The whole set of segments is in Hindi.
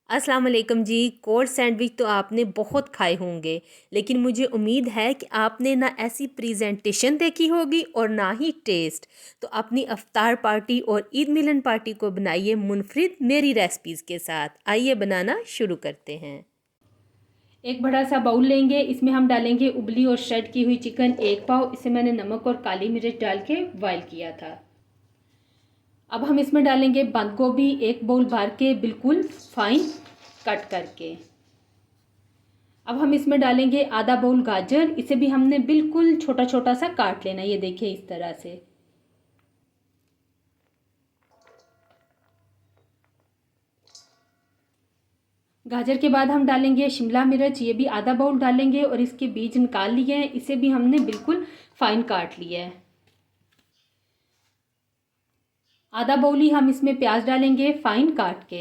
अस्सलाम वालेकुम जी। कोल्ड सैंडविच तो आपने बहुत खाए होंगे, लेकिन मुझे उम्मीद है कि आपने ना ऐसी प्रेजेंटेशन देखी होगी और ना ही टेस्ट। तो अपनी अफ्तार पार्टी और ईद मिलन पार्टी को बनाइए मुनफरिद मेरी रेसिपीज़ के साथ। आइए बनाना शुरू करते हैं। एक बड़ा सा बाउल लेंगे, इसमें हम डालेंगे उबली और श्रेड की हुई चिकन 1 पाव। इसे मैंने नमक और काली मिर्च डाल के बॉयल किया था। अब हम इसमें डालेंगे बंद गोभी, 1 बाउल भर के बिल्कुल फाइन कट करके। अब हम इसमें डालेंगे आधा बाउल गाजर, इसे भी हमने बिल्कुल छोटा छोटा सा काट लेना। ये देखिए इस तरह से। गाजर के बाद हम डालेंगे शिमला मिर्च, ये भी आधा बाउल डालेंगे और इसके बीज निकाल लिए हैं। इसे भी हमने बिल्कुल फाइन काट लिया है। आधा बाउल ही हम इसमें प्याज डालेंगे फाइन काट के।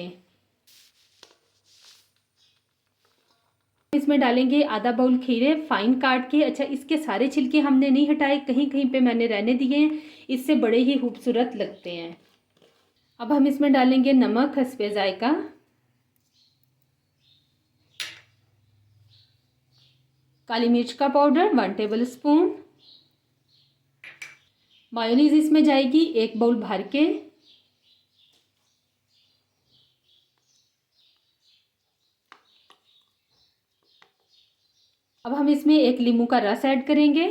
इसमें डालेंगे आधा बाउल खीरे फाइन काट के। अच्छा, इसके सारे छिलके हमने नहीं हटाए, कहीं कहीं पे मैंने रहने दिए हैं, इससे बड़े ही खूबसूरत लगते हैं। अब हम इसमें डालेंगे नमक हस्बे जायका, काली मिर्च का पाउडर 1 टेबल स्पून, मायोनीज इसमें जाएगी 1 बाउल भर के। अब हम इसमें एक नींबू का रस ऐड करेंगे।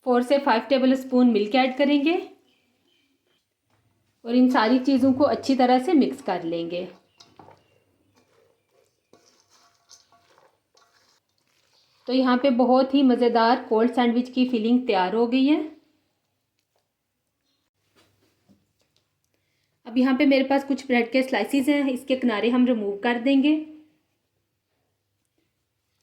फोर से 5 टेबल स्पून मिल्क ऐड करेंगे और इन सारी चीज़ों को अच्छी तरह से मिक्स कर लेंगे। तो यहाँ पे बहुत ही मज़ेदार कोल्ड सैंडविच की फिलिंग तैयार हो गई है। अब यहाँ पे मेरे पास कुछ ब्रेड के स्लाइसिस हैं, इसके किनारे हम रिमूव कर देंगे।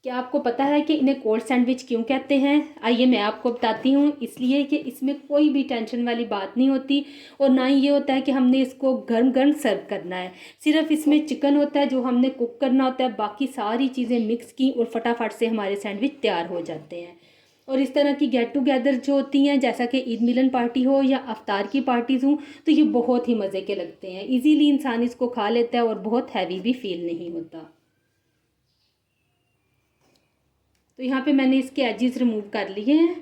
क्या आपको पता है कि इन्हें कोल्ड सैंडविच क्यों कहते हैं? आइए मैं आपको बताती हूँ। इसलिए कि इसमें कोई भी टेंशन वाली बात नहीं होती और ना ही ये होता है कि हमने इसको गर्म गर्म सर्व करना है। सिर्फ इसमें चिकन होता है जो हमने कुक करना होता है, बाकी सारी चीज़ें मिक्स की और फटाफट से हमारे सैंडविच तैयार हो जाते हैं। और इस तरह की गेट टुगेदर जो होती हैं, जैसा कि ईद मिलन पार्टी हो या अफ्तार की पार्टीज़ हों, तो ये बहुत ही मज़े के लगते हैं। ईजीली इंसान इसको खा लेता है और बहुत हैवी भी फील नहीं होता। तो यहाँ पे मैंने इसके एजेस रिमूव कर लिए हैं।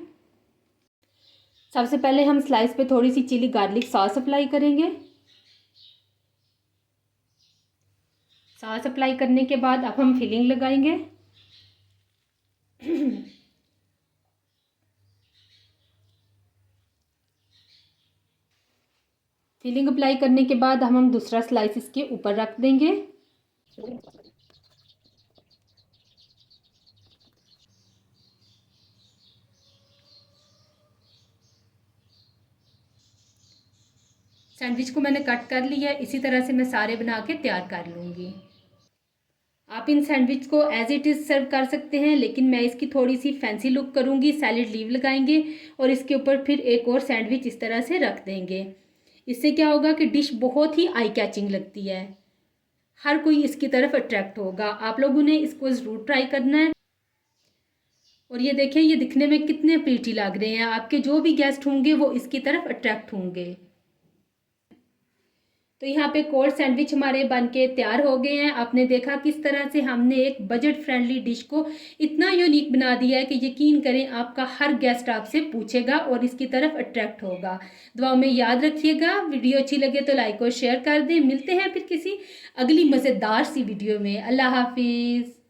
सबसे पहले हम स्लाइस पे थोड़ी सी चिली गार्लिक सॉस अप्लाई करेंगे। सॉस अप्लाई करने के बाद अब हम फिलिंग लगाएंगे। फिलिंग अप्लाई करने के बाद हम दूसरा स्लाइस इसके ऊपर रख देंगे। सैंडविच को मैंने कट कर लिया है, इसी तरह से मैं सारे बना के तैयार कर लूँगी। आप इन सैंडविच को एज इट इज़ सर्व कर सकते हैं, लेकिन मैं इसकी थोड़ी सी फैंसी लुक करूँगी। सैलेड लीव लगाएंगे और इसके ऊपर फिर एक और सैंडविच इस तरह से रख देंगे। इससे क्या होगा कि डिश बहुत ही आई कैचिंग लगती है, हर कोई इसकी तरफ अट्रैक्ट होगा। आप लोगों ने इसको ज़रूर ट्राई करना है। और ये देखें, ये दिखने में कितने प्रीटी लग रहे हैं। आपके जो भी गेस्ट होंगे वो इसकी तरफ अट्रैक्ट होंगे। तो यहाँ पे कोल्ड सैंडविच हमारे बन के तैयार हो गए हैं। आपने देखा किस तरह से हमने एक बजट फ्रेंडली डिश को इतना यूनिक बना दिया है कि यकीन करें आपका हर गेस्ट आपसे पूछेगा और इसकी तरफ अट्रैक्ट होगा। दुआओं में याद रखिएगा। वीडियो अच्छी लगे तो लाइक और शेयर कर दें। मिलते हैं फिर किसी अगली मज़ेदार सी वीडियो में। अल्लाह हाफिज़।